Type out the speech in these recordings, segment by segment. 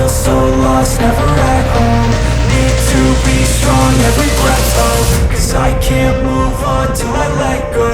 feel so lost, never at home. Need to be strong, every breath hold. 'Cause I can't move on till I let go.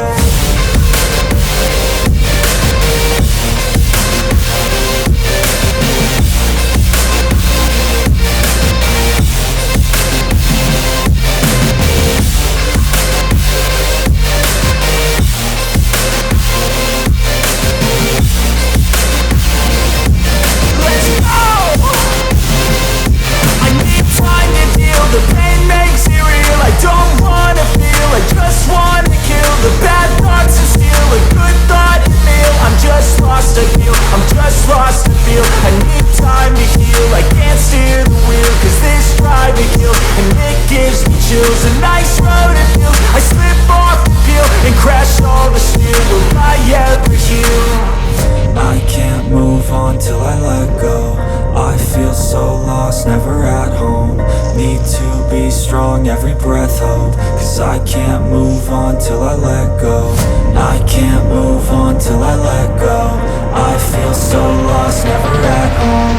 A nice road it feels. I slip off the peel and crash all the steel. Will I ever heal? I can't move on till I let go. I feel so lost, never at home. Need to be strong, every breath hold. 'Cause I can't move on till I let go. I can't move on till I let go. I feel so lost, never at home.